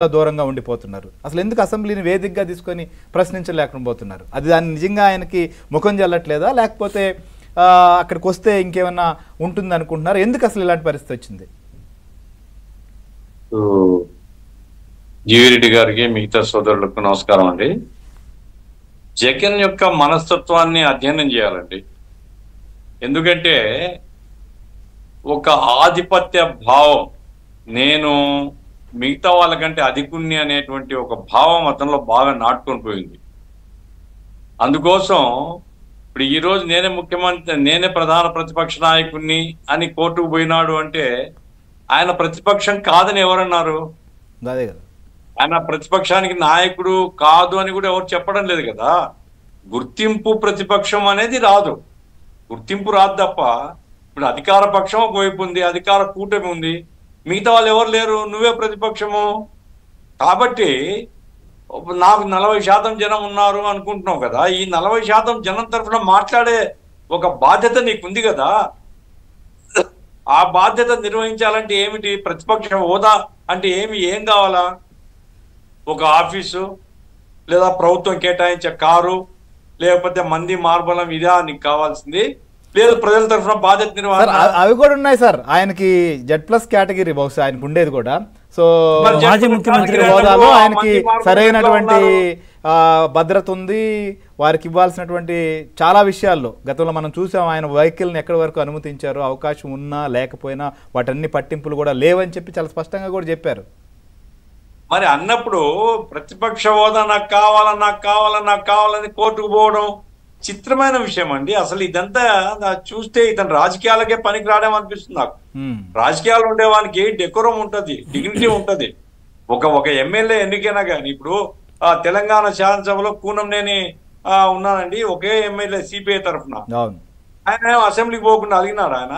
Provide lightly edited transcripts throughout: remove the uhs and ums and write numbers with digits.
దూరంగా ఉండిపోతున్నారు. అసలు ఎందుకు అసెంబ్లీని వేదికగా తీసుకొని ప్రశ్నించలేకపోతున్నారు? అది దాన్ని నిజంగా ఆయనకి ముఖం జల్లట్లేదా, లేకపోతే అక్కడికి వస్తే ఇంకేమన్నా ఉంటుంది అనుకుంటున్నారు? ఎందుకు అసలు ఇలాంటి పరిస్థితి వచ్చింది? జీవిరెడ్డి గారికి మిగతా సోదరులకు నమస్కారం అండి. జగన్ యొక్క మనస్తత్వాన్ని అధ్యయనం చేయాలండి. ఎందుకంటే ఒక ఆధిపత్య భావం, నేను మిగతా వాళ్ళకంటే అధికుణ్ణి అనేటువంటి ఒక భావం అతనిలో బాగా నాటుకొని పోయింది. అందుకోసం ఇప్పుడు ఈరోజు నేనే ముఖ్యమంత్రి, నేనే ప్రధాన ప్రతిపక్ష నాయకుడిని అని కోర్టుకు పోయినాడు అంటే ఆయన ప్రతిపక్షం కాదని ఎవరన్నారు? అదే కదా, ఆయన ప్రతిపక్షానికి నాయకుడు కాదు అని కూడా ఎవరు చెప్పడం లేదు కదా. గుర్తింపు ప్రతిపక్షం అనేది రాదు, గుర్తింపు రాదు తప్ప. ఇప్పుడు అధికార పక్షం ఒకవైపు ఉంది, అధికార కూటమి ఉంది, మిగతా వాళ్ళు ఎవరు లేరు, నువ్వే ప్రతిపక్షము. కాబట్టి నాకు 40% జనం ఉన్నారు అనుకుంటున్నావు కదా, ఈ 40% జనం తరఫున మాట్లాడే ఒక బాధ్యత నీకుంది కదా. ఆ బాధ్యత నిర్వహించాలంటే ఏమిటి? ప్రతిపక్ష హోదా అంటే ఏం కావాలా? ఒక ఆఫీసు, లేదా ప్రభుత్వం కేటాయించే కారు, లేకపోతే మంది మార్బలం, ఇదా నీకు కావాల్సింది? లేదు ప్రజల తరఫున బాధ్యత నిర్వహణ. అవి కూడా ఉన్నాయి సార్. ఆయనకి Z+ కేటగిరీ బహుశా ఆయనకు ఉండేది కూడా. సో మాజీ ముఖ్యమంత్రి హోదాలో ఆయనకి సరైనటువంటి భద్రత ఉంది. వారికి ఇవ్వాల్సినటువంటి చాలా విషయాల్లో గతంలో మనం చూసాం. ఆయన వెహికల్ని ఎక్కడి వరకు అనుమతించారో, అవకాశం ఉన్నా లేకపోయినా వాటన్ని పట్టింపులు కూడా లేవని చెప్పి చాలా స్పష్టంగా కూడా చెప్పారు. మరి అన్నప్పుడు ప్రతిపక్ష హోదా నాకు కావాలని కోర్టుకు పోవడం చిత్రమైన విషయం అండి. అసలు ఇదంతా చూస్తే ఇతను రాజకీయాలకే పనికి రావడం అనిపిస్తుంది నాకు. రాజకీయాలు ఉండేవానికి డెకోరం ఉంటది, డిగ్నిటీ ఉంటది. ఒక ఎమ్మెల్యే ఎన్నికైనా కానీ, ఇప్పుడు తెలంగాణ శాసనసభలో కూనంనేని ఉన్నానండి, ఒకే ఎమ్మెల్యే సిపిఐ తరఫున. ఆయన అసెంబ్లీకి పోకుండా అడిగినాడు. ఆయన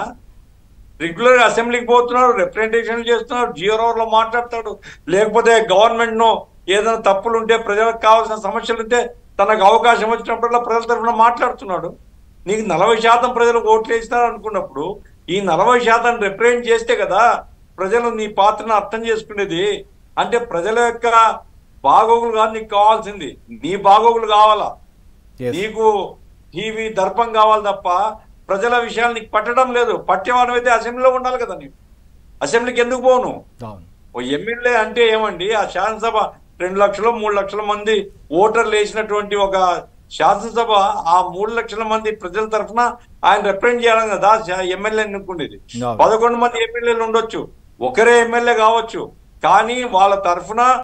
రెగ్యులర్ గా అసెంబ్లీకి పోతున్నాడు, రిప్రజెంటేషన్ చేస్తున్నాడు, GRO మాట్లాడతాడు. లేకపోతే గవర్నమెంట్ ను ఏదైనా తప్పులు ఉంటే, ప్రజలకు కావాల్సిన సమస్యలు ఉంటే తనకు అవకాశం వచ్చినప్పుడల్లా ప్రజల తరఫున మాట్లాడుతున్నాడు. నీకు 40% ప్రజలకు ఓట్లు వేసినారు అనుకున్నప్పుడు ఈ 40% రిప్రజెంట్ చేస్తే కదా ప్రజలు నీ పాత్రను అర్థం చేసుకునేది. అంటే ప్రజల యొక్క బాగోగులు కాదు నీకు కావాల్సింది, నీ బాగోగులు కావాలా. నీకు టీవీ దర్పం కావాలి తప్ప ప్రజల విషయాలు నీకు పట్టడం లేదు. పట్టేవాడు అయితే అసెంబ్లీలో ఉండాలి కదా. నీకు అసెంబ్లీకి ఎందుకు పోను? ఓ ఎమ్మెల్యే అంటే ఏమండి, ఆ శాసనసభ 2 లక్షలు 3 లక్షల మంది ఓటర్లు వేసినటువంటి ఒక శాసనసభ, ఆ 3 లక్షల మంది ప్రజల తరఫున ఆయన రిప్రజెంట్ చేయాలి కదా ఎమ్మెల్యే ఎన్నుకునేది. 11 మంది ఎమ్మెల్యేలు ఉండొచ్చు, ఒకరే ఎమ్మెల్యే కావచ్చు, కానీ వాళ్ళ తరఫున